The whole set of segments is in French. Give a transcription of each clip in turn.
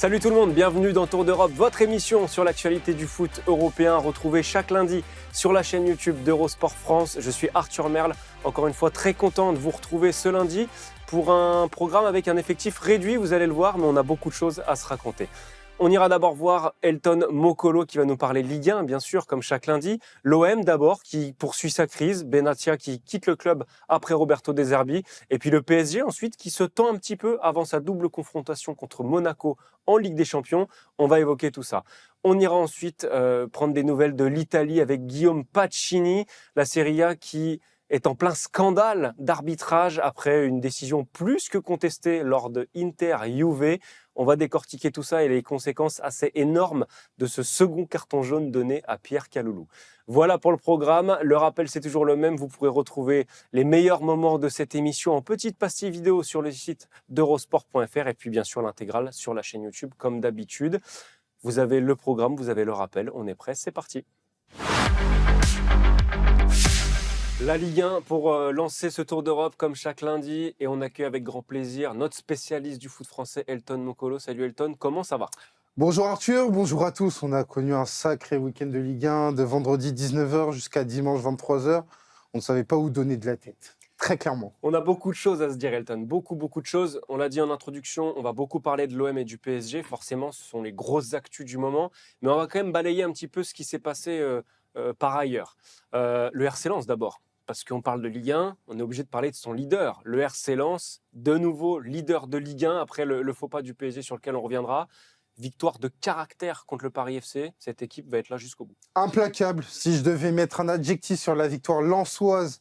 Salut tout le monde, bienvenue dans Tour d'Europe, votre émission sur l'actualité du foot européen, retrouvée chaque lundi sur la chaîne YouTube d'Eurosport France. Je suis Arthur Merle, encore une fois très content de vous retrouver ce lundi pour un programme avec un effectif réduit, vous allez le voir, mais on a beaucoup de choses à se raconter. On ira d'abord voir Elton Mokolo qui va nous parler Ligue 1, bien sûr, comme chaque lundi. L'OM d'abord qui poursuit sa crise. Benatia qui quitte le club après Roberto De Zerbi. Et puis le PSG ensuite qui se tend un petit peu avant sa double confrontation contre Monaco en Ligue des Champions. On va évoquer tout ça. On ira ensuite prendre des nouvelles de l'Italie avec Guillaume Pacini, la Serie A qui est en plein scandale d'arbitrage après une décision plus que contestée lors de Inter-Juve. On va décortiquer tout ça et les conséquences assez énormes de ce second carton jaune donné à Pierre Kaloulou. Voilà pour le programme. Le rappel, c'est toujours le même. Vous pourrez retrouver les meilleurs moments de cette émission en petite pastille vidéo sur le site d'eurosport.fr et puis bien sûr l'intégrale sur la chaîne YouTube comme d'habitude. Vous avez le programme, vous avez le rappel. On est prêt, c'est parti. La Ligue 1 pour lancer ce Tour d'Europe comme chaque lundi et on accueille avec grand plaisir notre spécialiste du foot français Elton Mokolo. Salut Elton, comment ça va ? Bonjour Arthur, bonjour à tous. On a connu un sacré week-end de Ligue 1 de vendredi 19h jusqu'à dimanche 23h. On ne savait pas où donner de la tête, très clairement. On a beaucoup de choses à se dire Elton, beaucoup de choses. On l'a dit en introduction, on va beaucoup parler de l'OM et du PSG. Forcément, ce sont les grosses actus du moment. Mais on va quand même balayer un petit peu ce qui s'est passé par ailleurs. Le RC Lens d'abord. Parce qu'on parle de Ligue 1, on est obligé de parler de son leader. Le RC Lens, de nouveau leader de Ligue 1, après le faux pas du PSG sur lequel on reviendra. Victoire de caractère contre le Paris FC. Cette équipe va être là jusqu'au bout. Implacable. Si je devais mettre un adjectif sur la victoire lensoise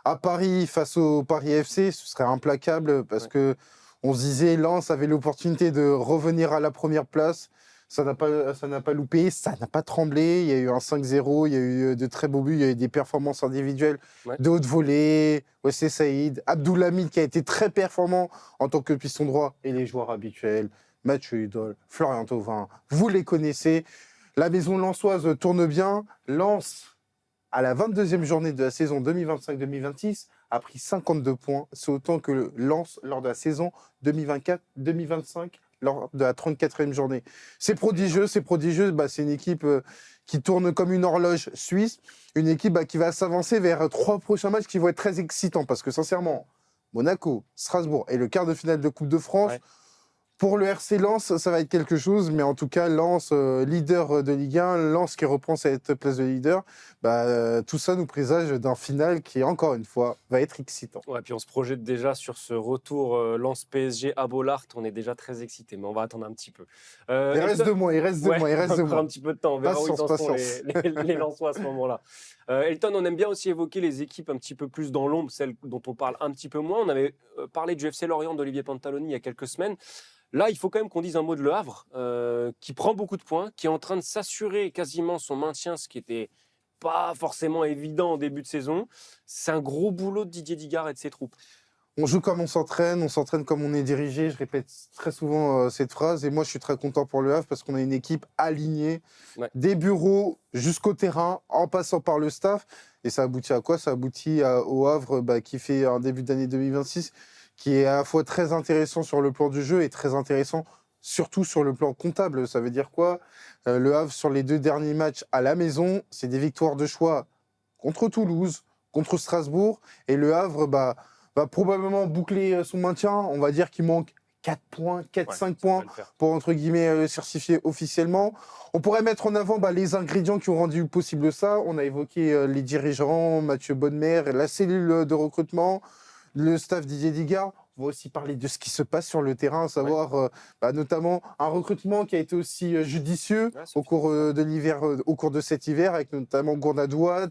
à Paris face au Paris FC, ce serait implacable parce que on se disait Lens avait l'opportunité de revenir à la première place. Ça n'a pas loupé, ça n'a pas tremblé. Il y a eu un 5-0, il y a eu de très beaux buts, il y a eu des performances individuelles de haute volée. Wesley Saïd, Abdoulhamid qui a été très performant en tant que piston droit et les joueurs habituels, Mathieu Hudol, Florian Thauvin, vous les connaissez. La maison lensoise tourne bien. Lens, à la 22e journée de la saison 2025-2026, a pris 52 points. C'est autant que Lens lors de la saison 2024-2025. Lors de la 34e journée. C'est prodigieux. C'est une équipe qui tourne comme une horloge suisse, une équipe qui va s'avancer vers 3 prochains matchs qui vont être très excitants, parce que sincèrement, Monaco, Strasbourg et le quart de finale de Coupe de France, pour le RC Lens, ça va être quelque chose, mais en tout cas, Lens, leader de Ligue 1, Lens qui reprend cette place de leader, tout ça nous présage d'un final qui, encore une fois, va être excitant. Ouais, puis on se projette déjà sur ce retour Lens-PSG à Bollaert, on est déjà très excités, mais on va attendre un petit peu. Il reste 2 mois, Encore un petit peu de temps, on verra où ils en sont les Lensois à ce moment-là. Elton, on aime bien aussi évoquer les équipes un petit peu plus dans l'ombre, celles dont on parle un petit peu moins. On avait parlé du FC Lorient d'Olivier Pantaloni il y a quelques semaines. Là, il faut quand même qu'on dise un mot de Le Havre, qui prend beaucoup de points, qui est en train de s'assurer quasiment son maintien, ce qui n'était pas forcément évident en début de saison. C'est un gros boulot de Didier Digard et de ses troupes. On joue comme on s'entraîne comme on est dirigé. Je répète très souvent cette phrase. Et moi, je suis très content pour Le Havre parce qu'on a une équipe alignée, des bureaux jusqu'au terrain, en passant par le staff. Et ça aboutit à quoi ? Ça aboutit au Havre qui fait un début d'année 2026 qui est à la fois très intéressant sur le plan du jeu et très intéressant surtout sur le plan comptable. Ça veut dire quoi ? Le Havre, sur les 2 derniers matchs à la maison, c'est des victoires de choix contre Toulouse, contre Strasbourg. Et Le Havre va probablement boucler son maintien. On va dire qu'il manque 5 points pour, entre guillemets, le certifier officiellement. On pourrait mettre en avant les ingrédients qui ont rendu possible ça. On a évoqué les dirigeants, Mathieu Bonnemer, la cellule de recrutement, le staff Didier Digard. On va aussi parler de ce qui se passe sur le terrain, à savoir notamment un recrutement qui a été aussi judicieux au cours de l'hiver, au cours de cet hiver, avec notamment Gournadouat,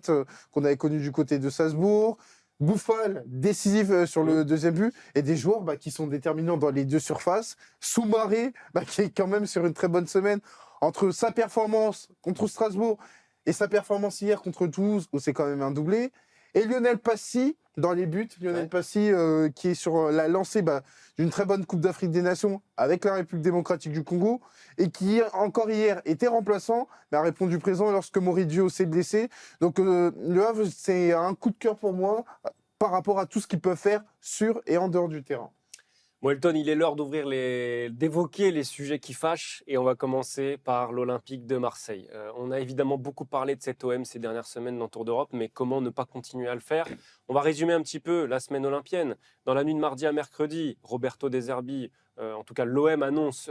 qu'on avait connu du côté de Salzbourg. Bouffal, décisif sur le deuxième but, et des joueurs qui sont déterminants dans les 2 surfaces. Soumaré, qui est quand même sur une très bonne semaine, entre sa performance contre Strasbourg et sa performance hier contre Toulouse, où c'est quand même un doublé. Et Lionel Passy, dans les buts, Passy qui est sur la lancée d'une très bonne Coupe d'Afrique des Nations avec la République démocratique du Congo et qui, encore hier, était remplaçant, mais a répondu présent lorsque Moridio s'est blessé. Donc Le Havre, c'est un coup de cœur pour moi par rapport à tout ce qu'ils peuvent faire sur et en dehors du terrain. Bon, Elton, il est l'heure d'évoquer les sujets qui fâchent et on va commencer par l'Olympique de Marseille. On a évidemment beaucoup parlé de cet OM ces dernières semaines dans le Tour d'Europe, mais comment ne pas continuer à le faire? On va résumer un petit peu la semaine olympienne. Dans la nuit de mardi à mercredi, Roberto De Zerbi, en tout cas l'OM annonce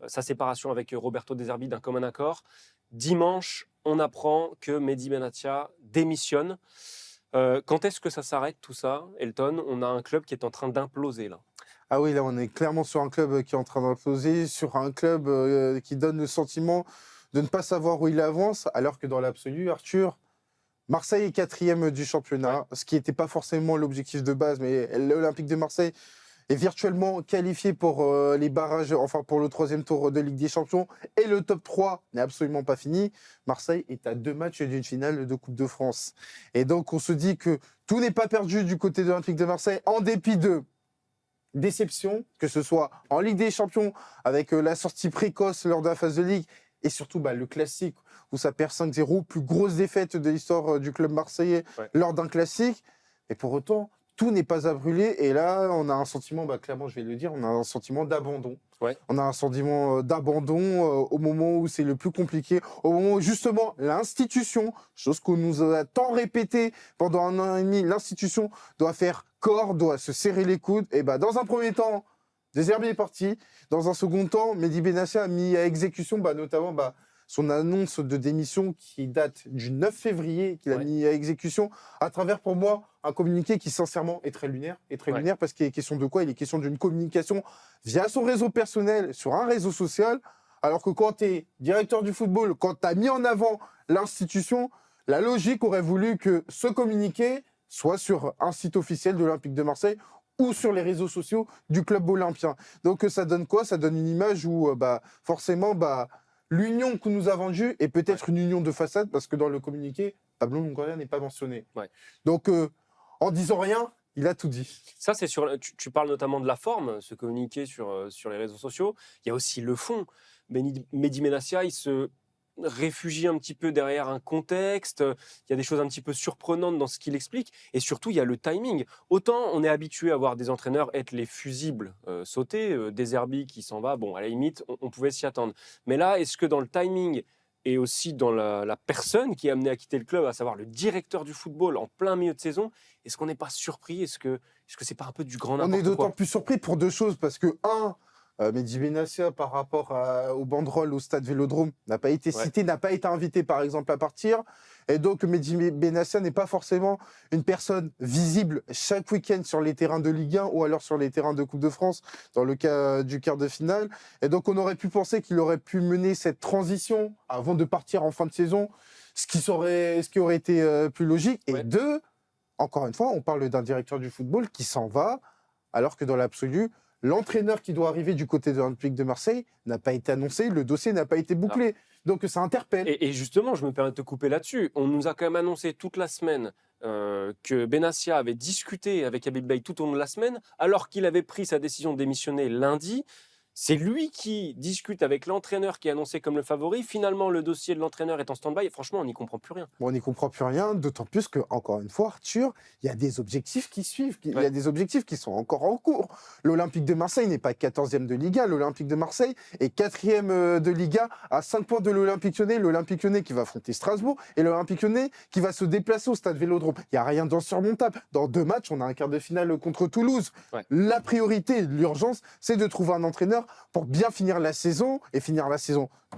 sa séparation avec Roberto De Zerbi d'un commun accord. Dimanche, on apprend que Mehdi Benatia démissionne. Quand est-ce que ça s'arrête tout ça, Elton? On a un club qui est en train d'imploser là. Ah oui, là, on est clairement sur un club qui est en train d'imploser, sur un club qui donne le sentiment de ne pas savoir où il avance, alors que dans l'absolu, Arthur, Marseille est quatrième du championnat, ce qui n'était pas forcément l'objectif de base, mais l'Olympique de Marseille est virtuellement qualifié pour les barrages, enfin pour le troisième tour de Ligue des Champions, et le top 3 n'est absolument pas fini. Marseille est à 2 matchs d'une finale de Coupe de France. Et donc on se dit que tout n'est pas perdu du côté de l'Olympique de Marseille, en dépit de déception, que ce soit en Ligue des Champions, avec la sortie précoce lors de la phase de Ligue, et surtout le classique, où ça perd 5-0, plus grosse défaite de l'histoire du club marseillais lors d'un classique. Et pour autant, tout n'est pas à brûler. Et là, on a un sentiment, clairement, je vais le dire, on a un sentiment d'abandon. Ouais. On a un sentiment d'abandon au moment où c'est le plus compliqué, au moment où justement l'institution, chose qu'on nous a tant répété pendant 1 an et demi, l'institution doit faire corps, doit se serrer les coudes. Et dans un premier temps, De Zerbi est parti. Dans un second temps, Mehdi Benatia a mis à exécution notamment son annonce de démission qui date du 9 février, qu'il a mis à exécution, à travers, pour moi, un communiqué qui, sincèrement, est très lunaire. Lunaire parce qu'il est question de quoi? Il est question d'une communication via son réseau personnel, sur un réseau social, alors que quand tu es directeur du football, quand tu as mis en avant l'institution, la logique aurait voulu que ce communiqué soit sur un site officiel de l'Olympique de Marseille ou sur les réseaux sociaux du club olympien. Donc ça donne quoi? Ça donne une image où, forcément, l'union qu'on nous a vendue est peut-être une union de façade, parce que dans le communiqué, Pablo Longoria n'est pas mentionné. Donc, en disant rien, il a tout dit. Ça, c'est tu parles notamment de la forme, ce communiqué sur les réseaux sociaux. Il y a aussi le fond. Mehdi Benatia, il se réfugie un petit peu derrière un contexte. Il y a des choses un petit peu surprenantes dans ce qu'il explique. Et surtout, il y a le timing. Autant on est habitué à voir des entraîneurs être les fusibles sauter, De Zerbi qui s'en va, bon, à la limite, on pouvait s'y attendre. Mais là, est-ce que dans le timing et aussi dans la personne qui est amenée à quitter le club, à savoir le directeur du football en plein milieu de saison, est-ce qu'on n'est pas surpris? Est-ce que c'est pas un peu du grand n'importe quoi? On est d'autant plus surpris pour 2 choses, parce que, Mehdi Benatia, par rapport aux banderoles au stade Vélodrome, n'a pas été cité, n'a pas été invité, par exemple, à partir. Et donc, Mehdi Benatia n'est pas forcément une personne visible chaque week-end sur les terrains de Ligue 1 ou alors sur les terrains de Coupe de France, dans le cas du quart de finale. Et donc, on aurait pu penser qu'il aurait pu mener cette transition avant de partir en fin de saison, ce qui aurait été plus logique. Et 2, encore une fois, on parle d'un directeur du football qui s'en va, alors que dans l'absolu, l'entraîneur qui doit arriver du côté de l'Olympique de Marseille n'a pas été annoncé, le dossier n'a pas été bouclé. Donc ça interpelle. Et justement, je me permets de te couper là-dessus. On nous a quand même annoncé toute la semaine que Benatia avait discuté avec Habib Beye tout au long de la semaine, alors qu'il avait pris sa décision de démissionner lundi. C'est lui qui discute avec l'entraîneur qui est annoncé comme le favori. Finalement, le dossier de l'entraîneur est en stand-by. Et franchement, on n'y comprend plus rien. Bon, on n'y comprend plus rien, d'autant plus que, encore une fois, Arthur, il y a des objectifs qui suivent. Il y a des objectifs qui sont encore en cours. L'Olympique de Marseille n'est pas 14e de Liga. L'Olympique de Marseille est 4e de Liga à 5 points de l'Olympique Lyonnais. L'Olympique Lyonnais qui va affronter Strasbourg et l'Olympique Lyonnais qui va se déplacer au stade Vélodrome. Il n'y a rien d'insurmontable. Dans 2 matchs, on a un quart de finale contre Toulouse. La priorité, l'urgence, c'est de trouver un entraîneur pour bien finir la saison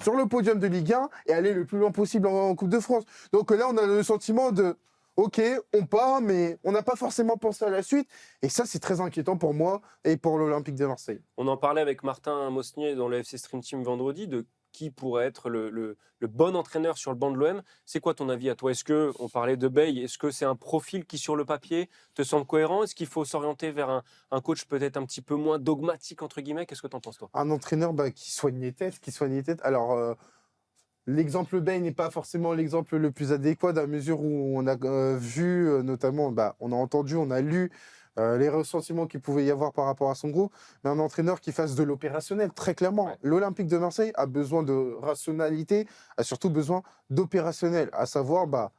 sur le podium de Ligue 1 et aller le plus loin possible en Coupe de France. Donc là, on a le sentiment de OK, on part, mais on n'a pas forcément pensé à la suite. Et ça, c'est très inquiétant pour moi et pour l'Olympique de Marseille. On en parlait avec Martin Mosnier dans le FC Stream Team vendredi de qui pourrait être le bon entraîneur sur le banc de l'OM. C'est quoi ton avis à toi? Est-ce que, on parlait de Beye, est-ce que c'est un profil qui, sur le papier, te semble cohérent? Est-ce qu'il faut s'orienter vers un coach peut-être un petit peu moins dogmatique, entre guillemets? Qu'est-ce que tu en penses, toi? Un entraîneur qui soigne les têtes, Alors, l'exemple Beye n'est pas forcément l'exemple le plus adéquat, dans la mesure où on a vu, notamment, on a entendu, on a lu les ressentiments qu'il pouvait y avoir par rapport à son groupe, mais un entraîneur qui fasse de l'opérationnel, très clairement. L'Olympique de Marseille a besoin de rationalité, a surtout besoin d'opérationnel, à savoir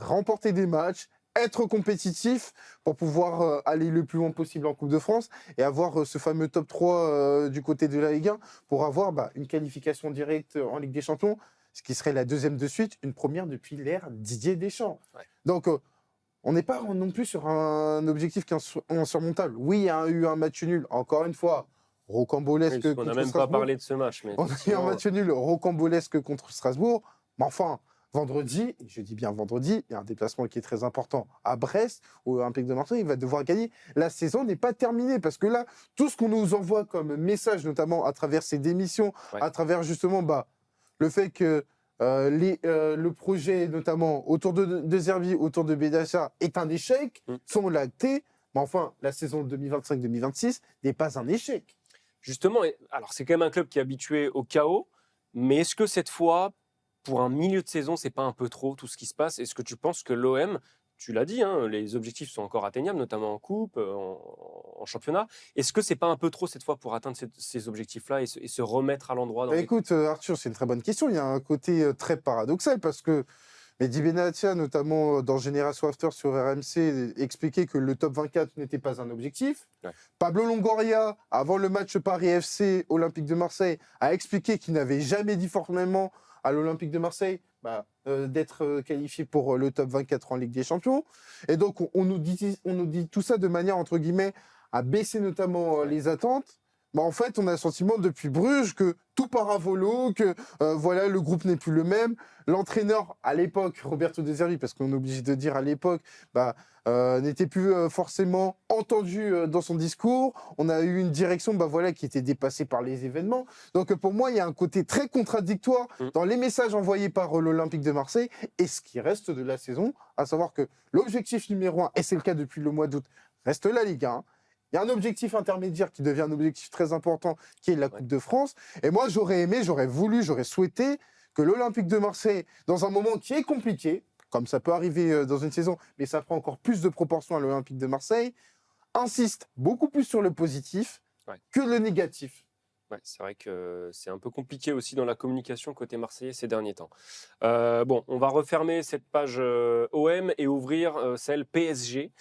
remporter des matchs, être compétitif pour pouvoir aller le plus loin possible en Coupe de France et avoir ce fameux top 3 du côté de la Ligue 1 pour avoir une qualification directe en Ligue des Champions, ce qui serait la deuxième de suite, une première depuis l'ère Didier Deschamps. Ouais. Donc, on n'est pas non plus sur un objectif qui est insurmontable. Oui, il y a eu un match nul, encore une fois, rocambolesque contre Strasbourg. On n'a même pas parlé de ce match. On a eu un match nul rocambolesque contre Strasbourg, mais enfin... Vendredi, et je dis bien vendredi, il y a un déplacement qui est très important à Brest, où l'Olympique de Marseille va devoir gagner. La saison n'est pas terminée, parce que là, tout ce qu'on nous envoie comme message, notamment à travers ces démissions, à travers justement le fait que le projet, notamment autour de Zerbi, autour de Bédassa, est un échec, sont lactés. Mais enfin, la saison 2025-2026 n'est pas un échec. Justement, alors c'est quand même un club qui est habitué au chaos, mais est-ce que cette fois, pour un milieu de saison, c'est pas un peu trop tout ce qui se passe? Est-ce que tu penses que l'OM, tu l'as dit, les objectifs sont encore atteignables, notamment en coupe, en championnat. Est-ce que c'est pas un peu trop cette fois pour atteindre ces objectifs-là et se remettre à l'endroit Écoute, Arthur, c'est une très bonne question. Il y a un côté très paradoxal parce que Mehdi Benatia, notamment dans Génération After sur RMC, expliquait que le top 24 n'était pas un objectif. Ouais. Pablo Longoria, avant le match Paris FC Olympique de Marseille, a expliqué qu'il n'avait jamais dit formellement à l'Olympique de Marseille d'être qualifié pour le top 24 en Ligue des Champions. Et donc, on nous dit tout ça de manière, entre guillemets, à baisser notamment les attentes. En fait, on a le sentiment depuis Bruges que tout part à volo, que le groupe n'est plus le même. L'entraîneur, à l'époque, Roberto De Zerbi, parce qu'on est obligé de dire à l'époque, n'était plus forcément entendu dans son discours. On a eu une direction qui était dépassée par les événements. Donc pour moi, il y a un côté très contradictoire dans les messages envoyés par l'Olympique de Marseille et ce qui reste de la saison, à savoir que l'objectif numéro 1, et c'est le cas depuis le mois d'août, reste la Ligue 1. Il y a un objectif intermédiaire qui devient un objectif très important, qui est la Coupe de France. Et moi, j'aurais souhaité que l'Olympique de Marseille, dans un moment qui est compliqué, comme ça peut arriver dans une saison, mais ça prend encore plus de proportions à l'Olympique de Marseille, insiste beaucoup plus sur le positif que le négatif. Ouais, c'est vrai que c'est un peu compliqué aussi dans la communication côté marseillais ces derniers temps. On va refermer cette page OM et ouvrir celle PSG,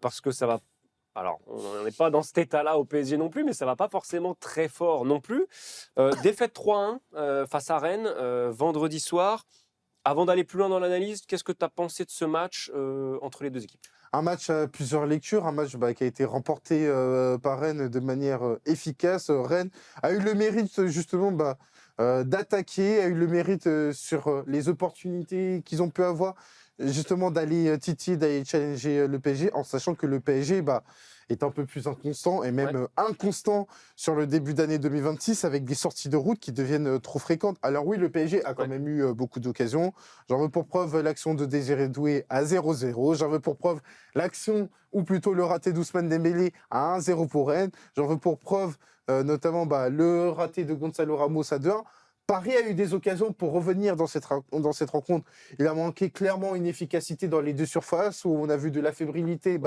parce que ça va... Alors, on n'est pas dans cet état-là au PSG non plus, mais ça ne va pas forcément très fort non plus. Défaite 3-1 face à Rennes, vendredi soir. Avant d'aller plus loin dans l'analyse, qu'est-ce que tu as pensé de ce match entre les deux équipes? Un match à plusieurs lectures, un match qui a été remporté par Rennes de manière efficace. Rennes a eu le mérite justement d'attaquer, a eu le mérite sur les opportunités qu'ils ont pu avoir, justement d'aller titiller, d'aller challenger le PSG, en sachant que le PSG est un peu plus inconstant et même inconstant sur le début d'année 2026 avec des sorties de route qui deviennent trop fréquentes. Alors oui, le PSG a quand même eu beaucoup d'occasions. J'en veux pour preuve l'action de Désiré Doué à 0-0. J'en veux pour preuve l'action, ou plutôt le raté d'Ousmane Dembélé à 1-0 pour Rennes. J'en veux pour preuve notamment le raté de Gonzalo Ramos à 2-1. Paris a eu des occasions pour revenir dans cette rencontre. Il a manqué clairement une efficacité dans les deux surfaces où on a vu de la fébrilité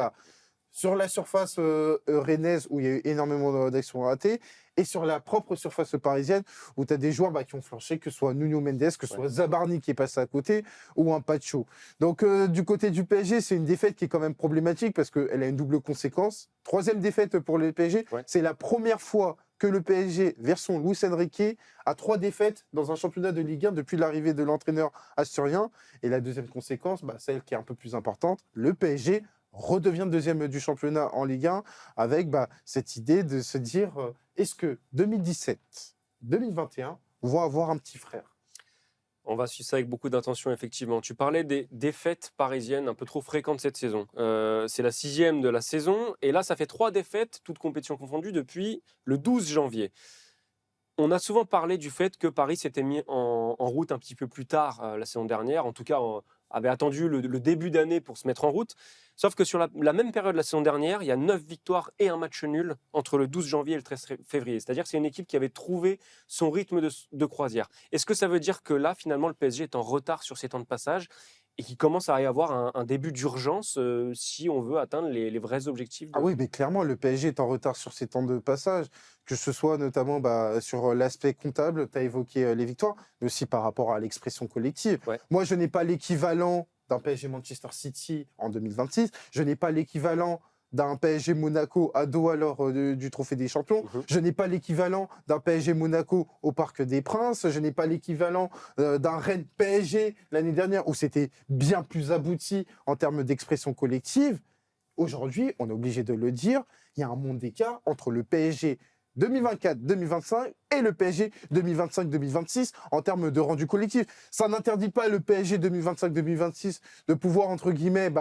sur la surface rennaise où il y a eu énormément d'actions ratées et sur la propre surface parisienne où tu as des joueurs qui ont flanché, que ce soit Nuno Mendes, que ce soit Zabarni qui est passé à côté ou un Pacho. Donc du côté du PSG, c'est une défaite qui est quand même problématique parce qu'elle a une double conséquence. Troisième défaite pour le PSG, c'est la première fois que le PSG, version Luis Enrique, a 3 défaites dans un championnat de Ligue 1 depuis l'arrivée de l'entraîneur asturien. Et la deuxième conséquence, celle qui est un peu plus importante, le PSG redevient deuxième du championnat en Ligue 1 avec cette idée de se dire est-ce que 2017, 2021 vont avoir un petit frère? On va suivre ça avec beaucoup d'attention, effectivement. Tu parlais des défaites parisiennes un peu trop fréquentes cette saison. C'est la 6e de la saison. Et là, ça fait 3 défaites, toutes compétitions confondues, depuis le 12 janvier. On a souvent parlé du fait que Paris s'était mis en route un petit peu plus tard la saison dernière. En tout cas, avait attendu le début d'année pour se mettre en route. Sauf que sur la même période la saison dernière, il y a 9 victoires et un match nul entre le 12 janvier et le 13 février. C'est-à-dire que c'est une équipe qui avait trouvé son rythme de croisière. Est-ce que ça veut dire que là, finalement, le PSG est en retard sur ses temps de passage et qu'il commence à y avoir un début d'urgence si on veut atteindre les vrais objectifs Ah oui, mais clairement, le PSG est en retard sur ses temps de passage, que ce soit notamment sur l'aspect comptable, tu as évoqué les victoires, mais aussi par rapport à l'expression collective. Moi, je n'ai pas l'équivalent d'un PSG Manchester City en 2026. Je n'ai pas l'équivalent d'un PSG Monaco à Doha lors du Trophée des Champions. Je n'ai pas l'équivalent d'un PSG Monaco au Parc des Princes. Je n'ai pas l'équivalent d'un Rennes PSG l'année dernière où c'était bien plus abouti en termes d'expression collective. Aujourd'hui, on est obligé de le dire, il y a un monde d'écart entre le PSG 2024-2025 et le PSG 2025-2026 en termes de rendu collectif. Ça n'interdit pas le PSG 2025-2026 de pouvoir, entre guillemets,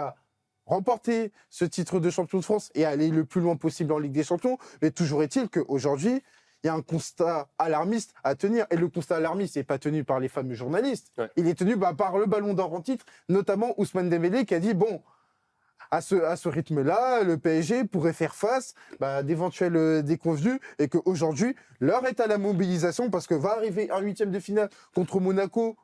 remporter ce titre de champion de France et aller le plus loin possible en Ligue des Champions. Mais toujours est-il qu'aujourd'hui, il y a un constat alarmiste à tenir. Et le constat alarmiste n'est pas tenu par les fameux journalistes. Ouais. Il est tenu par le Ballon d'Or en titre, notamment Ousmane Dembélé qui a dit, bon, à ce rythme-là, le PSG pourrait faire face à d'éventuels déconvenus et qu'aujourd'hui, l'heure est à la mobilisation parce que va arriver un 8e de finale contre Monaco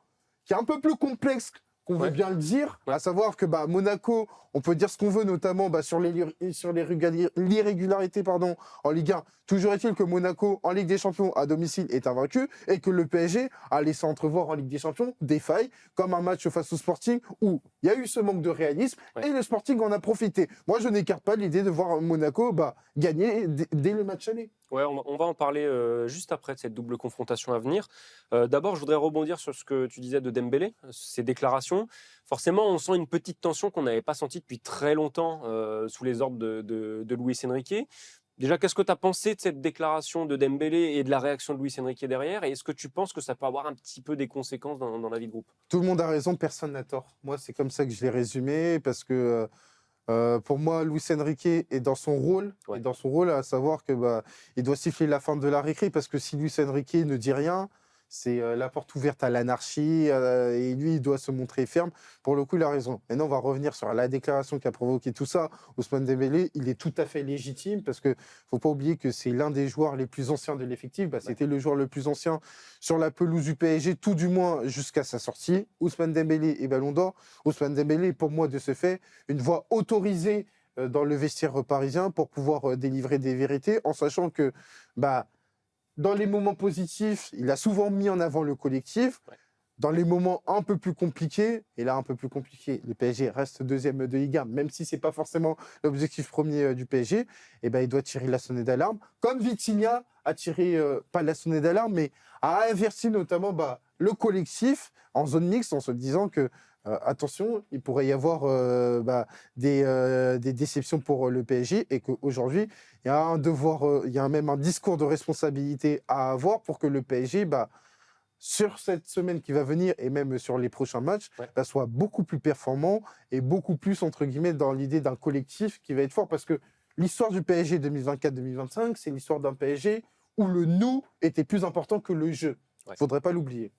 qui est un peu plus complexe qu'on veut bien le dire, à savoir que Monaco, on peut dire ce qu'on veut, notamment sur l'irrégularité en Ligue 1. Toujours est-il que Monaco, en Ligue des Champions, à domicile, est invaincu et que le PSG a laissé entrevoir en Ligue des Champions des failles, comme un match face au Sporting où il y a eu ce manque de réalisme et le Sporting en a profité. Moi, je n'écarte pas l'idée de voir Monaco gagner dès le match aller. Ouais, on va en parler juste après de cette double confrontation à venir. D'abord, je voudrais rebondir sur ce que tu disais de Dembélé, ses déclarations. Forcément, on sent une petite tension qu'on n'avait pas sentie depuis très longtemps sous les ordres de Luis Enrique. Déjà, qu'est-ce que tu as pensé de cette déclaration de Dembélé et de la réaction de Luis Enrique derrière? Et est-ce que tu penses que ça peut avoir un petit peu des conséquences dans la vie de groupe? Tout le monde a raison, personne n'a tort. Moi, c'est comme ça que je l'ai résumé, parce que pour moi, Luis Enrique est dans son rôle, à savoir que il doit siffler la fin de la récré, parce que si Luis Enrique ne dit rien, c'est la porte ouverte à l'anarchie, et lui, il doit se montrer ferme. Pour le coup, il a raison. Maintenant, on va revenir sur la déclaration qui a provoqué tout ça. Ousmane Dembélé, il est tout à fait légitime, parce que faut pas oublier que c'est l'un des joueurs les plus anciens de l'effectif. C'était le joueur le plus ancien sur la pelouse du PSG, tout du moins jusqu'à sa sortie. Ousmane Dembélé est Ballon d'Or. Ousmane Dembélé, pour moi, de ce fait, une voix autorisée dans le vestiaire parisien pour pouvoir délivrer des vérités, en sachant que dans les moments positifs, il a souvent mis en avant le collectif. Ouais. Dans les moments un peu plus compliqués, et là un peu plus compliqué, le PSG reste 2e de Ligue 1, même si ce n'est pas forcément l'objectif premier du PSG, il doit tirer la sonnette d'alarme. Comme Vitinha a tiré, pas la sonnette d'alarme, mais a averti notamment le collectif en zone mixte, en se disant que attention, il pourrait y avoir des déceptions pour le PSG et qu'aujourd'hui, il y a un devoir, il y a même un discours de responsabilité à avoir pour que le PSG, sur cette semaine qui va venir et même sur les prochains matchs, soit beaucoup plus performant et beaucoup plus, entre guillemets, dans l'idée d'un collectif qui va être fort. Parce que l'histoire du PSG 2024-2025, c'est l'histoire d'un PSG où le « nous » était plus important que le « je ». Il ne faudrait pas l'oublier.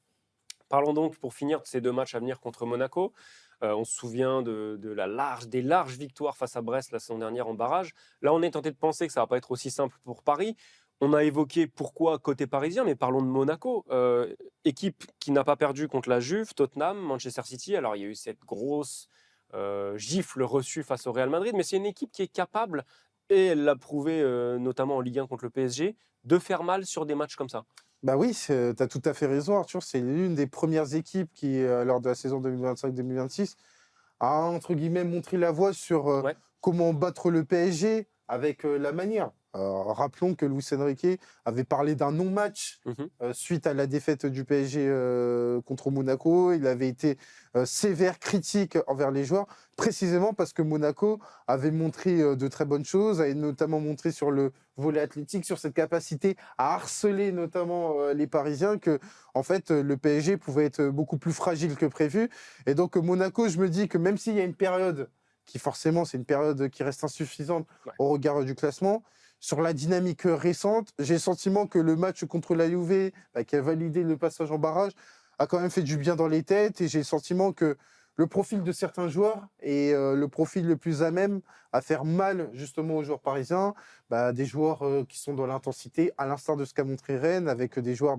Parlons donc, pour finir, de ces 2 matchs à venir contre Monaco. On se souvient des larges victoires face à Brest la saison dernière en barrage. Là, on est tenté de penser que ça ne va pas être aussi simple pour Paris. On a évoqué pourquoi côté parisien, mais parlons de Monaco. Équipe qui n'a pas perdu contre la Juve, Tottenham, Manchester City. Alors, il y a eu cette grosse gifle reçue face au Real Madrid, mais c'est une équipe qui est capable, et elle l'a prouvé notamment en Ligue 1 contre le PSG, de faire mal sur des matchs comme ça. Oui, tu as tout à fait raison, Arthur. C'est l'une des premières équipes qui, lors de la saison 2025-2026, a, entre guillemets, montré la voie sur comment battre le PSG avec la manière. Rappelons que Luis Enrique avait parlé d'un non-match suite à la défaite du PSG contre Monaco. Il avait été sévère, critique envers les joueurs, précisément parce que Monaco avait montré de très bonnes choses, avait notamment montré sur le volet athlétique, sur cette capacité à harceler notamment les Parisiens, que en fait le PSG pouvait être beaucoup plus fragile que prévu. Et donc Monaco, je me dis que même s'il y a une période qui forcément c'est une période qui reste insuffisante au regard du classement, sur la dynamique récente, j'ai le sentiment que le match contre la Juve, qui a validé le passage en barrage, a quand même fait du bien dans les têtes, et j'ai le sentiment que le profil de certains joueurs est le profil le plus à même à faire mal justement aux joueurs parisiens, des joueurs qui sont dans l'intensité, à l'instar de ce qu'a montré Rennes, avec des joueurs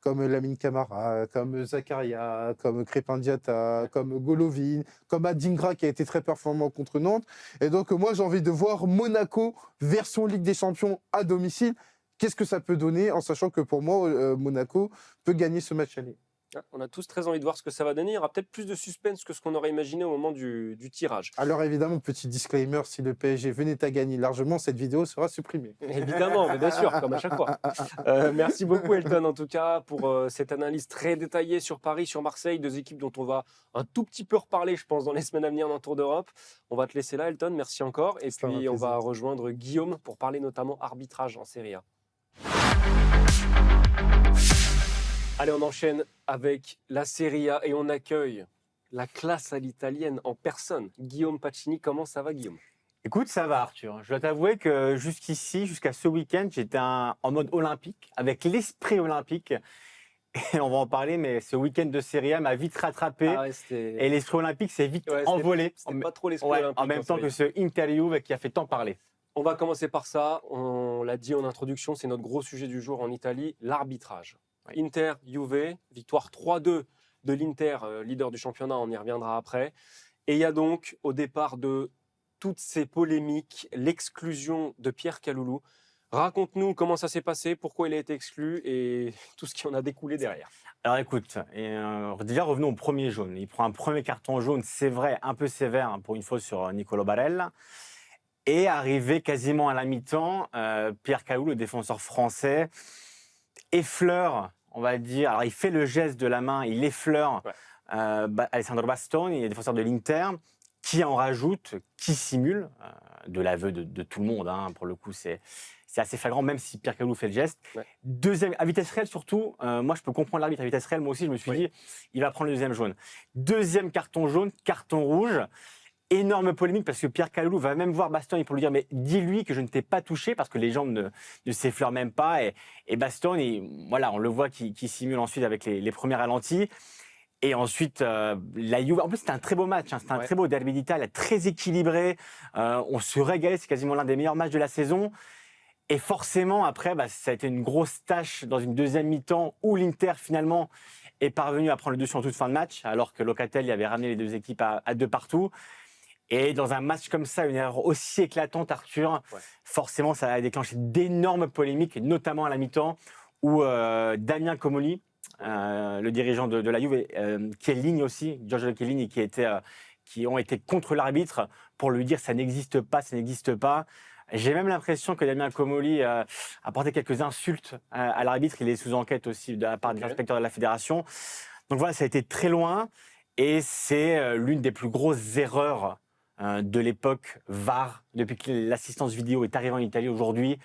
comme Lamine Camara, comme Zakaria, comme Crépin Diatta, comme Golovin, comme Adingra qui a été très performant contre Nantes. Et donc moi j'ai envie de voir Monaco version Ligue des Champions à domicile. Qu'est-ce que ça peut donner, en sachant que pour moi Monaco peut gagner ce match aller. On a tous très envie de voir ce que ça va donner. Il y aura peut-être plus de suspense que ce qu'on aurait imaginé au moment du tirage. Alors évidemment, petit disclaimer, si le PSG venait à gagner largement, cette vidéo sera supprimée. Évidemment, mais bien sûr, comme à chaque fois. Merci beaucoup Elton en tout cas pour cette analyse très détaillée sur Paris, sur Marseille, deux équipes dont on va un tout petit peu reparler, je pense, dans les semaines à venir dans le Tour d'Europe. On va te laisser là Elton, merci encore. Et puis on va rejoindre Guillaume pour parler notamment arbitrage en Serie A. Allez, on enchaîne avec la Serie A et on accueille la classe à l'italienne en personne. Guillaume Pacini, comment ça va Guillaume ? Écoute, ça va Arthur. Je dois t'avouer que jusqu'ici, jusqu'à ce week-end, j'étais en mode olympique, avec l'esprit olympique. Et on va en parler, mais ce week-end de Serie A m'a vite rattrapé. Et l'esprit olympique s'est vite envolé. C'était pas trop l'esprit olympique. En même temps que ce interview qui a fait tant parler. On va commencer par ça. On l'a dit en introduction, c'est notre gros sujet du jour en Italie, l'arbitrage. Oui. Inter, Juve, victoire 3-2 de l'Inter, leader du championnat, on y reviendra après. Et il y a donc, au départ de toutes ces polémiques, l'exclusion de Pierre Kaloulou. Raconte-nous comment ça s'est passé, pourquoi il a été exclu et tout ce qui en a découlé derrière. Alors écoute, déjà revenons au premier jaune. Il prend un premier carton jaune, c'est vrai, un peu sévère pour une faute sur Nicolo Barella. Et arrivé quasiment à la mi-temps, Pierre Kaloulou, le défenseur français, effleure, on va dire, alors il fait le geste de la main, il effleure Alessandro Bastoni, le défenseur de l'Inter, qui en rajoute, qui simule, de l'aveu de tout le monde, pour le coup c'est assez flagrant, même si Pierre Kaloulou fait le geste. Ouais. Deuxième, à vitesse réelle surtout, moi je peux comprendre l'arbitre à vitesse réelle, moi aussi je me suis dit, il va prendre le deuxième jaune. Deuxième carton jaune, carton rouge. Énorme polémique parce que Pierre Kaloulou va même voir Bastoni pour lui dire mais dis-lui que je ne t'ai pas touché parce que les jambes ne s'effleurent même pas et Bastoni, voilà, on le voit qui simule ensuite avec les premiers ralentis et ensuite la Juve, en plus c'était un très beau match, c'était un très beau derby d'Italie, très équilibré, on se régalait, c'est quasiment l'un des meilleurs matchs de la saison et forcément après ça a été une grosse tâche dans une deuxième mi-temps où l'Inter finalement est parvenu à prendre le dessus en toute fin de match alors que Locatelli avait ramené les deux équipes à deux partout. Et dans un match comme ça, une erreur aussi éclatante, Arthur, forcément, ça a déclenché d'énormes polémiques, notamment à la mi-temps, où Damien Comoli, le dirigeant de la Juve, Chiellini aussi, Giorgio Chiellini, qui ont été contre l'arbitre pour lui dire ça n'existe pas, ça n'existe pas. J'ai même l'impression que Damien Comoli a porté quelques insultes à l'arbitre. Il est sous enquête aussi de la part des inspecteurs de la fédération. Donc voilà, ça a été très loin et c'est l'une des plus grosses erreurs de l'époque VAR, depuis que l'assistance vidéo est arrivée en Italie aujourd'hui.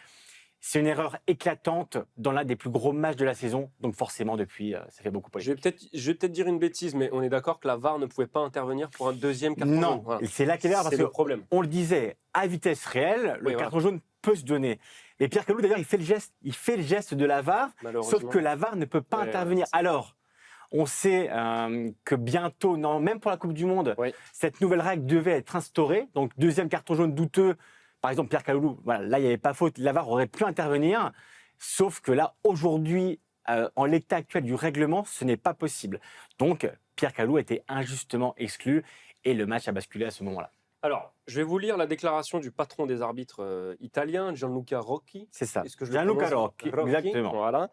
C'est une erreur éclatante dans l'un des plus gros matchs de la saison. Donc forcément, depuis, ça fait beaucoup polémique. Je vais peut-être dire une bêtise, mais on est d'accord que la VAR ne pouvait pas intervenir pour un deuxième carton jaune. Non, voilà. C'est là qu'est l'erreur, parce que le problème. On le disait, à vitesse réelle, le carton jaune peut se donner. Et Pierre Kaloulou, d'ailleurs, il fait le geste de la VAR, sauf que la VAR ne peut pas intervenir. Alors, on sait que bientôt, non, même pour la Coupe du Monde, cette nouvelle règle devait être instaurée. Donc, deuxième carton jaune douteux. Par exemple, Pierre Kaloulou, voilà, là, il n'y avait pas faute. La VAR aurait pu intervenir. Sauf que là, aujourd'hui, en l'état actuel du règlement, ce n'est pas possible. Donc, Pierre Kaloulou a été injustement exclu et le match a basculé à ce moment-là. Alors, je vais vous lire la déclaration du patron des arbitres italiens, Gianluca Rocchi. C'est ça, Gianluca Rocchi, exactement. Voilà.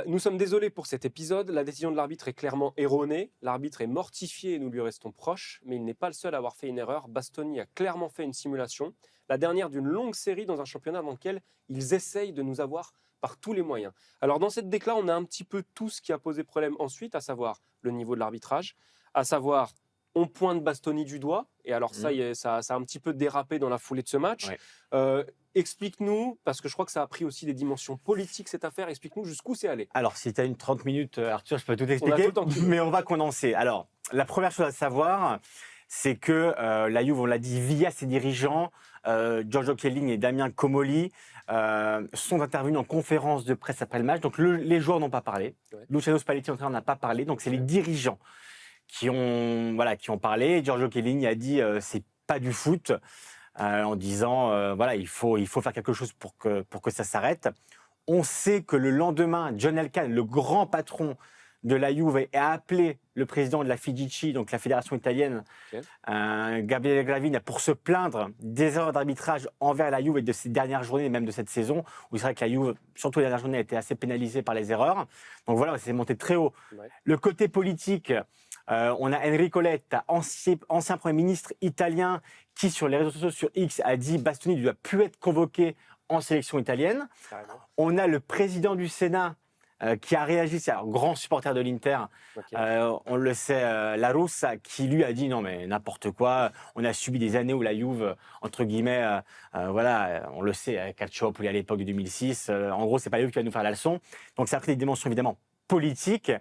Nous sommes désolés pour cet épisode. La décision de l'arbitre est clairement erronée. L'arbitre est mortifié et nous lui restons proches, mais il n'est pas le seul à avoir fait une erreur. Bastoni a clairement fait une simulation, la dernière d'une longue série dans un championnat dans lequel ils essayent de nous avoir par tous les moyens. Alors, dans cette déclaration, on a un petit peu tout ce qui a posé problème ensuite, à savoir le niveau de l'arbitrage, à savoir on pointe Bastoni du doigt, et alors ça a un petit peu dérapé dans la foulée de ce match. Explique-nous, parce que je crois que ça a pris aussi des dimensions politiques cette affaire, explique-nous jusqu'où c'est allé. Alors, si tu as une 30 minutes, Arthur, je peux tout expliquer, mais on va condenser. Alors, la première chose à savoir, c'est que la Juve, on l'a dit, via ses dirigeants, Giorgio Chiellini et Damien Comoli, sont intervenus en conférence de presse après le match. Donc, les joueurs n'ont pas parlé. Luciano Spalletti, l'entraîneur, n'a pas parlé. Donc, c'est les dirigeants qui ont parlé. Giorgio Chiellini a dit c'est pas du foot, en disant il faut faire quelque chose pour que ça s'arrête. On sait que le lendemain, John Elkann, le grand patron de la Juve et a appelé le président de la FIGC, donc la fédération italienne, Gabriele Gravina, pour se plaindre des erreurs d'arbitrage envers la Juve et de ces dernières journées, et même de cette saison, où c'est vrai que la Juve, surtout les dernières journées, a été assez pénalisée par les erreurs. Donc voilà, c'est monté très haut. Ouais. Le côté politique, on a Enrico Letta, ancien Premier ministre italien, qui sur les réseaux sociaux, sur X, a dit Bastoni ne doit plus être convoqué en sélection italienne. Carrément. On a le président du Sénat qui a réagi, c'est un grand supporter de l'Inter, on le sait, La Russa, qui lui a dit non mais n'importe quoi, on a subi des années où la Juve, entre guillemets, voilà, on le sait, Calciopoli à l'époque de 2006, en gros c'est pas la Juve qui va nous faire la leçon, donc ça a pris des dimensions évidemment politiques,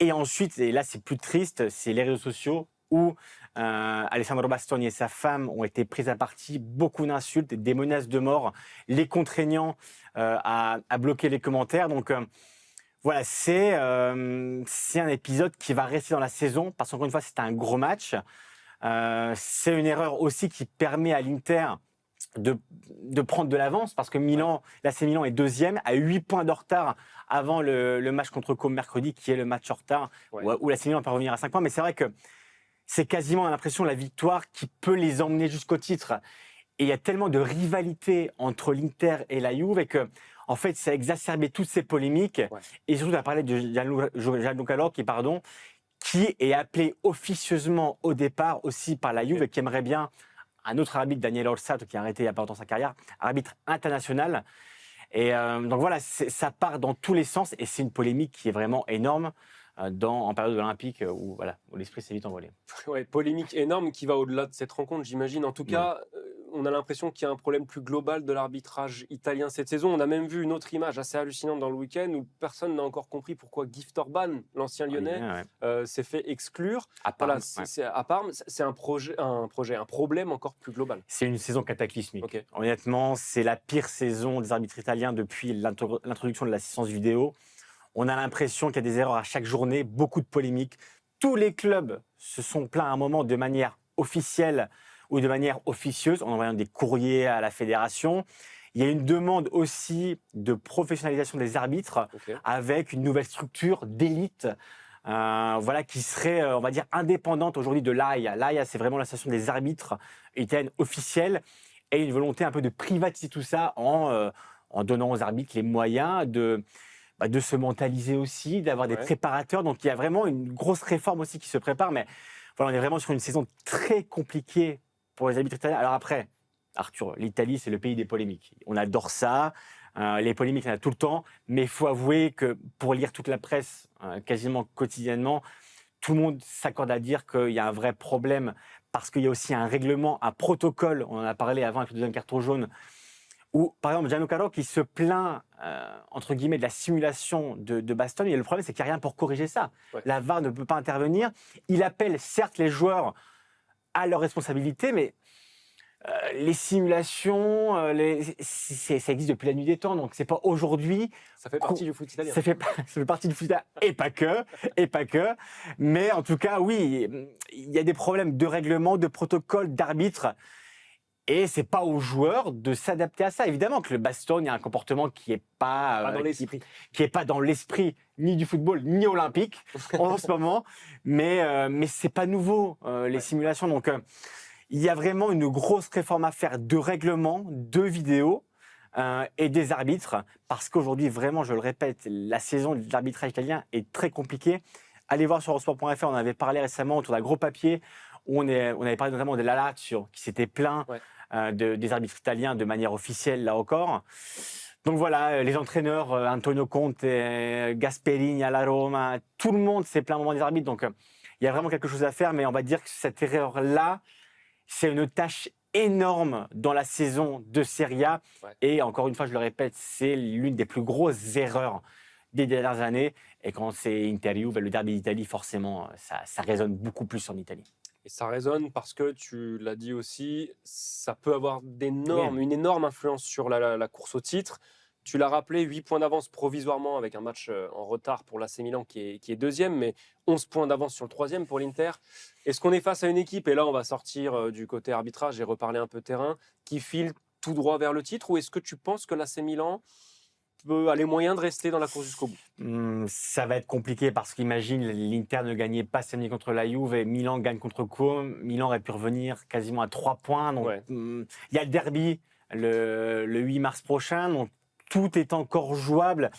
et ensuite, et là c'est plus triste, c'est les réseaux sociaux où Alessandro Bastoni et sa femme ont été prises à partie, beaucoup d'insultes, des menaces de mort, les contraignant à bloquer les commentaires. Donc voilà, c'est un épisode qui va rester dans la saison, parce qu'encore une fois, c'est un gros match. C'est une erreur aussi qui permet à l'Inter de prendre de l'avance, parce que l'AC Milan est deuxième, à 8 points de retard avant le match contre Como mercredi, qui est le match en retard, où l'AC Milan peut revenir à 5 points. Mais c'est vrai que c'est quasiment l'impression la victoire qui peut les emmener jusqu'au titre. Et il y a tellement de rivalité entre l'Inter et la Juve que, en fait, ça a exacerbé toutes ces polémiques. Ouais. Et surtout, on a parlé de Gianluca Locchi, qui est appelé officieusement au départ aussi par la Juve et qui aimerait bien un autre arbitre, Daniele Orsato, qui a arrêté il n'y a pas longtemps sa carrière, arbitre international. Et donc voilà, ça part dans tous les sens et c'est une polémique qui est vraiment énorme. En période olympique où l'esprit s'est vite envolé. Ouais, polémique énorme qui va au-delà de cette rencontre, j'imagine. En tout cas, on a l'impression qu'il y a un problème plus global de l'arbitrage italien cette saison. On a même vu une autre image assez hallucinante dans le week-end où personne n'a encore compris pourquoi Gift Orban, l'ancien Lyonnais, s'est fait exclure. À Parme, c'est un problème encore plus global. C'est une saison cataclysmique. Okay. Honnêtement, c'est la pire saison des arbitres italiens depuis l'introduction de l'assistance vidéo. On a l'impression qu'il y a des erreurs à chaque journée, beaucoup de polémiques. Tous les clubs se sont plaints à un moment de manière officielle ou de manière officieuse, en envoyant des courriers à la fédération. Il y a une demande aussi de professionnalisation des arbitres avec une nouvelle structure d'élite qui serait, on va dire, indépendante aujourd'hui de l'AIA. L'AIA, c'est vraiment l'association des arbitres italiennes officielle et une volonté un peu de privatiser tout ça en donnant aux arbitres les moyens de se mentaliser aussi, d'avoir des préparateurs. Donc, il y a vraiment une grosse réforme aussi qui se prépare. Mais voilà, on est vraiment sur une saison très compliquée pour les arbitres italiens. Alors après, Arthur, l'Italie, c'est le pays des polémiques. On adore ça. Les polémiques, il y en a tout le temps. Mais il faut avouer que pour lire toute la presse quasiment quotidiennement, tout le monde s'accorde à dire qu'il y a un vrai problème parce qu'il y a aussi un règlement, un protocole. On en a parlé avant avec le deuxième carton jaune. Où, par exemple, Gianluca Locchi qui se plaint, entre guillemets, de la simulation de Bastoni. Et le problème, c'est qu'il n'y a rien pour corriger ça. Ouais. La VAR ne peut pas intervenir. Il appelle, certes, les joueurs à leur responsabilité, mais les simulations, ça existe depuis la nuit des temps. Donc, ce n'est pas aujourd'hui. Ça fait partie du foot italien. Ça fait partie du foot italien, et pas que. Mais en tout cas, oui, il y a des problèmes de règlement, de protocole, d'arbitre. Et c'est pas aux joueurs de s'adapter à ça. Évidemment que le Bastoni a un comportement qui est pas dans l'esprit ni du football ni olympique en ce moment. Mais c'est pas nouveau les simulations. Donc il y a vraiment une grosse réforme à faire de règlement, de vidéos et des arbitres, parce qu'aujourd'hui vraiment, je le répète, la saison de l'arbitrage italien est très compliquée. Allez voir sur Eurosport.fr, on avait parlé récemment autour d'un gros papier où on avait parlé notamment de la Lazio qui s'était plaint des arbitres italiens de manière officielle, là encore. Donc voilà, les entraîneurs, Antonio Conte, Gasperini à la Roma, tout le monde s'est plaint au moment des arbitres. Donc il y a vraiment quelque chose à faire, mais on va dire que cette erreur-là, c'est une tâche énorme dans la saison de Serie A. Ouais. Et encore une fois, je le répète, c'est l'une des plus grosses erreurs des dernières années. Et quand c'est Inter-Juve, le derby d'Italie, forcément, ça résonne beaucoup plus en Italie. Et ça résonne parce que, tu l'as dit aussi, ça peut avoir une énorme influence sur la course au titre. Tu l'as rappelé, 8 points d'avance provisoirement avec un match en retard pour l'AC Milan qui est deuxième, mais 11 points d'avance sur le troisième pour l'Inter. Est-ce qu'on est face à une équipe, et là on va sortir du côté arbitrage et reparler un peu terrain, qui file tout droit vers le titre, ou est-ce que tu penses que l'AC Milan peut aller moyen de rester dans la course jusqu'au bout. Ça va être compliqué parce qu'imagine, l'Inter ne gagnait pas samedi contre la Juve et Milan gagne contre Como. Milan aurait pu revenir quasiment à 3 points. Donc, il y a le derby le 8 mars prochain. Donc, tout est encore jouable.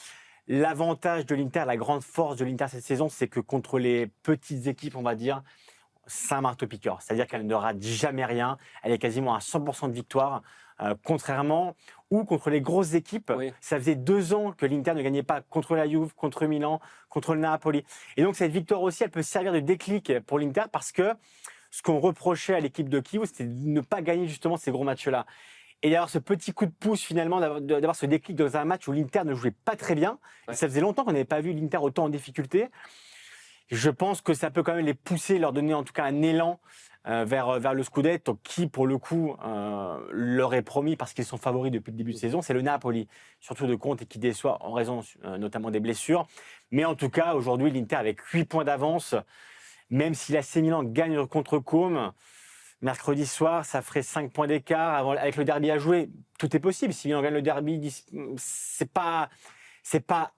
L'avantage de l'Inter, la grande force de l'Inter cette saison, c'est que contre les petites équipes, on va dire, c'est un marteau-piqueur. C'est-à-dire qu'elle ne rate jamais rien. Elle est quasiment à 100% de victoire. Contrairement ou contre les grosses équipes, ça faisait 2 ans que l'Inter ne gagnait pas contre la Juve, contre Milan, contre le Napoli. Et donc cette victoire aussi, elle peut servir de déclic pour l'Inter parce que ce qu'on reprochait à l'équipe de Kiev, c'était de ne pas gagner justement ces gros matchs-là. Et d'avoir ce petit coup de pouce finalement, d'avoir ce déclic dans un match où l'Inter ne jouait pas très bien. Et ça faisait longtemps qu'on n'avait pas vu l'Inter autant en difficulté. Je pense que ça peut quand même les pousser, leur donner en tout cas un élan vers le Scudetto, qui pour le coup leur est promis parce qu'ils sont favoris depuis le début de saison. C'est le Napoli, surtout de Conte, et qui déçoit en raison notamment des blessures. Mais en tout cas, aujourd'hui, l'Inter avec 8 points d'avance, même si l'AC Milan gagne contre Como, mercredi soir, ça ferait 5 points d'écart. Avec le derby à jouer, tout est possible. Si Milan gagne le derby, c'est pas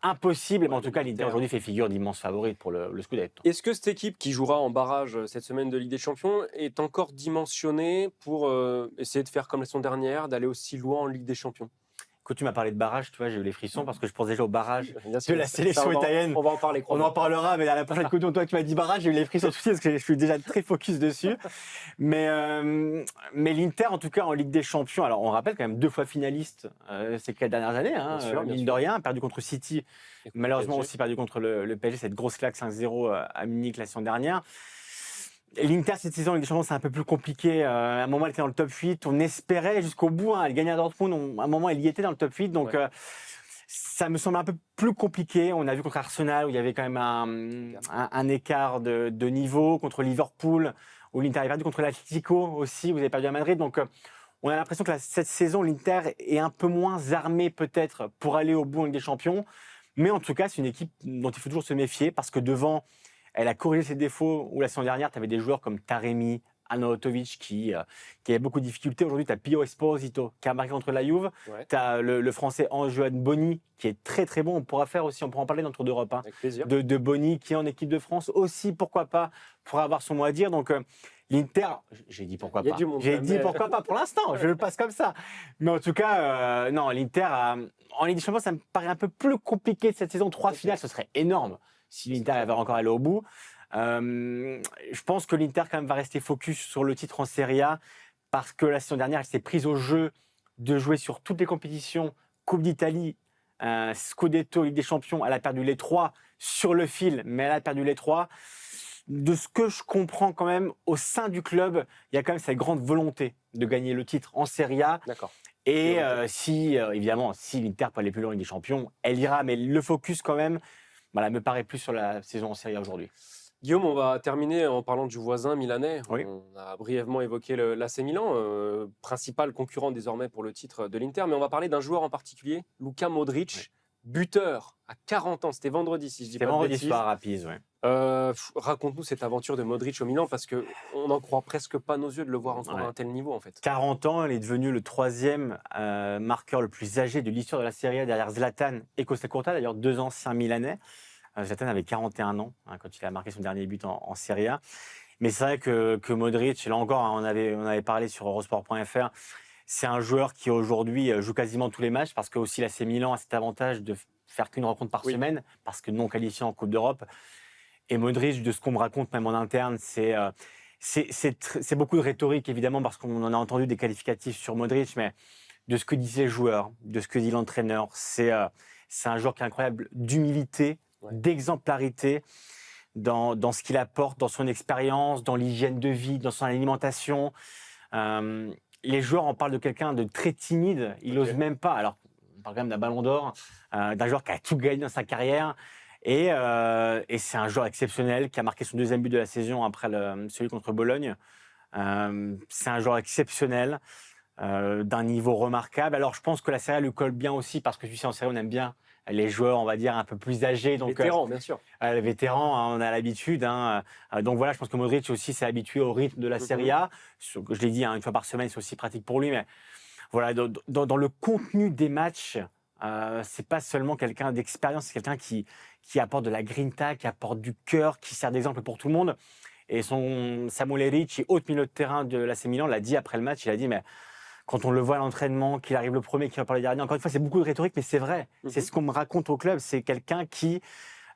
impossible, mais en tout cas, l'Inter aujourd'hui fait figure d'immense favorite pour le Scudetto. Est-ce que cette équipe qui jouera en barrage cette semaine de Ligue des Champions est encore dimensionnée pour essayer de faire comme la saison dernière, d'aller aussi loin en Ligue des Champions? Quand tu m'as parlé de barrage, tu vois, j'ai eu les frissons parce que je pense déjà au barrage de la sélection italienne. On va en parler. On en parlera, mais à la prochaine coup, toi, tu m'as dit barrage, j'ai eu les frissons tout de suite parce que je suis déjà très focus dessus. Mais l'Inter, en tout cas, en Ligue des Champions, alors on rappelle quand même 2 fois finaliste ces 4 dernières années, mine de rien, perdu contre City, malheureusement aussi perdu contre le PSG, cette grosse claque 5-0 à Munich la saison dernière. L'Inter, cette saison, en Ligue des Champions, c'est un peu plus compliqué. À un moment, elle était dans le top 8. On espérait jusqu'au bout. Elle gagnait à Dortmund. À un moment, elle y était dans le top 8. Donc, ça me semble un peu plus compliqué. On a vu contre Arsenal, où il y avait quand même un écart de niveau. Contre Liverpool, où l'Inter a perdu. Contre l'Atlético aussi, où vous avez perdu à Madrid. Donc, on a l'impression que cette saison, l'Inter est un peu moins armée, peut-être, pour aller au bout en Ligue des Champions. Mais en tout cas, c'est une équipe dont il faut toujours se méfier, parce que devant, elle a corrigé ses défauts, où la saison dernière, tu avais des joueurs comme Taremi, Arnautovic qui avait beaucoup de difficultés. Aujourd'hui, tu as Pio Esposito qui a marqué contre la Juve. Tu as le Français Antoine Boni qui est très très bon. On pourra en parler dans le Tour d'Europe. Avec plaisir. De Boni qui est en équipe de France aussi, pourquoi pas, pour avoir son mot à dire. Donc l'Inter, j'ai dit pourquoi pas. J'ai dit pourquoi pas pour l'instant, je le passe comme ça. Mais en tout cas, non, l'Inter, en Ligue des Champions, ça me paraît un peu plus compliqué cette saison. 3 finales, ce serait énorme si l'Inter avait encore allé au bout. Je pense que l'Inter quand même va rester focus sur le titre en Serie A parce que la saison dernière, elle s'est prise au jeu de jouer sur toutes les compétitions, Coupe d'Italie, Scudetto, Ligue des Champions. Elle a perdu les 3 sur le fil, mais elle a perdu les 3. De ce que je comprends quand même, au sein du club, il y a quand même cette grande volonté de gagner le titre en Serie A. D'accord. Et évidemment, si l'Inter peut aller plus loin en Ligue des Champions, elle ira, mais le focus quand même, me paraît plus sur la saison en Serie A aujourd'hui. Guillaume, on va terminer en parlant du voisin milanais. Oui. On a brièvement évoqué l'AC Milan, principal concurrent désormais pour le titre de l'Inter, mais on va parler d'un joueur en particulier, Luka Modric, buteur à 40 ans. C'était vendredi, si je dis pas de bêtises. C'était vendredi soir à Pise, oui. Raconte-nous cette aventure de Modric au Milan, parce qu'on n'en croit presque pas nos yeux de le voir encore à un tel niveau, en fait. 40 ans, il est devenu le 3e marqueur le plus âgé de l'histoire de la Serie A, derrière Zlatan et Costa Curta, d'ailleurs 2 anciens Milanais. Zlatan avait 41 ans quand il a marqué son dernier but en Serie A. Mais c'est vrai que Modric, là encore, on avait parlé sur Eurosport.fr, c'est un joueur qui aujourd'hui joue quasiment tous les matchs parce que aussi l'AC Milan a cet avantage de faire qu'une rencontre par semaine parce que non qualifié en Coupe d'Europe. Et Modric, de ce qu'on me raconte même en interne, c'est beaucoup de rhétorique évidemment parce qu'on en a entendu des qualificatifs sur Modric, mais de ce que disent les joueurs, de ce que dit l'entraîneur, c'est un joueur qui est incroyable d'humilité, d'exemplarité dans ce qu'il apporte, dans son expérience, dans l'hygiène de vie, dans son alimentation. Les joueurs en parlent de quelqu'un de très timide, il n'ose même pas. Alors, on parle quand même d'un ballon d'or, d'un joueur qui a tout gagné dans sa carrière. Et c'est un joueur exceptionnel qui a marqué son 2e but de la saison après celui contre Bologne. C'est un joueur exceptionnel, d'un niveau remarquable. Alors, je pense que la Serie A lui colle bien aussi parce que tu sais, en Serie A, on aime bien les joueurs, on va dire, un peu plus âgés. Donc, vétérans, bien sûr. Les vétérans, on a l'habitude. Donc voilà, je pense que Modric aussi s'est habitué au rythme de la Serie A. Je l'ai dit, une fois par semaine, c'est aussi pratique pour lui. Mais voilà, dans le contenu des matchs, c'est pas seulement quelqu'un d'expérience, c'est quelqu'un qui apporte de la grinta, qui apporte du cœur, qui sert d'exemple pour tout le monde. Et Samuel Eric, haut milieu de terrain de l'AC Milan, l'a dit après le match, il a dit mais quand on le voit à l'entraînement, qu'il arrive le premier, qu'il va parler dernier, encore une fois, c'est beaucoup de rhétorique, mais c'est vrai. C'est ce qu'on me raconte au club, c'est quelqu'un qui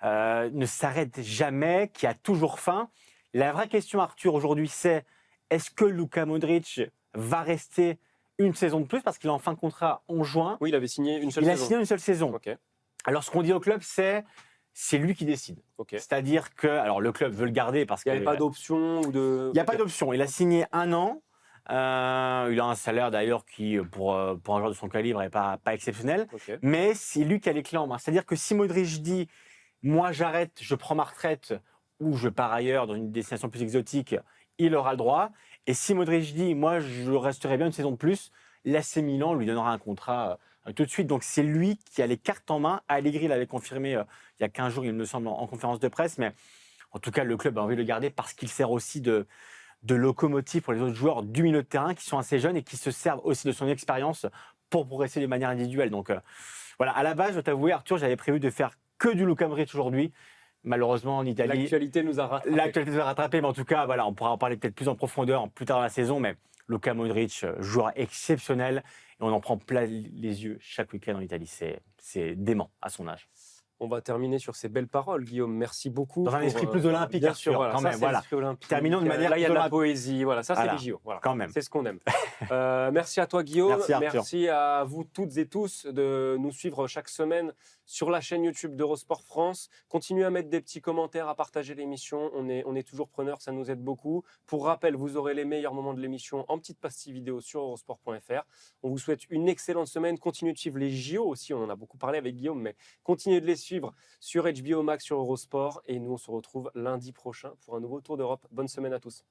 ne s'arrête jamais, qui a toujours faim. La vraie question, Arthur, aujourd'hui, c'est est-ce que Luka Modric va rester une saison de plus parce qu'il est en fin de contrat en juin? Oui, il avait signé une seule saison. Il a signé une seule saison. Okay. Alors, ce qu'on dit au club, c'est lui qui décide. Okay. C'est-à-dire que alors le club veut le garder parce qu'il n'y avait pas d'option ou de. Il n'y a pas d'option. Il a signé 1 an. Il a un salaire d'ailleurs qui, pour un joueur de son calibre, n'est pas exceptionnel. Okay. Mais c'est lui qui a les clés en main. C'est-à-dire que si Modric dit « moi j'arrête, je prends ma retraite » ou « je pars ailleurs dans une destination plus exotique », il aura le droit. Et si Modric dit « moi je resterai bien une saison de plus », l'AC Milan lui donnera un contrat tout de suite. Donc c'est lui qui a les cartes en main. Allegri l'avait confirmé il y a 15 jours, il me semble, en conférence de presse. Mais en tout cas, le club a envie de le garder parce qu'il sert aussi de locomotive pour les autres joueurs du milieu de terrain qui sont assez jeunes et qui se servent aussi de son expérience pour progresser de manière individuelle. Donc voilà, à la base, je dois t'avouer, Arthur, j'avais prévu de faire que du Luka Modric aujourd'hui. Malheureusement, en Italie, l'actualité nous a rattrapés. Mais en tout cas, voilà, on pourra en parler peut-être plus en profondeur plus tard dans la saison. Mais Luka Modric, joueur exceptionnel, et on en prend plein les yeux chaque week-end en Italie. C'est dément à son âge. On va terminer sur ces belles paroles, Guillaume. Merci beaucoup. Dans un esprit plus olympique, bien sûr, voilà, quand ça, même. Voilà. Terminons de manière. Là, il y a de la poésie. Voilà, ça, c'est les JO. Voilà. Quand même. C'est ce qu'on aime. Merci à toi, Guillaume. Merci à vous toutes et tous de nous suivre chaque semaine sur la chaîne YouTube d'Eurosport France. Continuez à mettre des petits commentaires, à partager l'émission. On est toujours preneurs, ça nous aide beaucoup. Pour rappel, vous aurez les meilleurs moments de l'émission en petite pastille vidéo sur eurosport.fr. On vous souhaite une excellente semaine. Continuez de suivre les JO aussi. On en a beaucoup parlé avec Guillaume, mais continuez de les suivre sur HBO Max, sur Eurosport. Et nous, on se retrouve lundi prochain pour un nouveau Tour d'Europe. Bonne semaine à tous.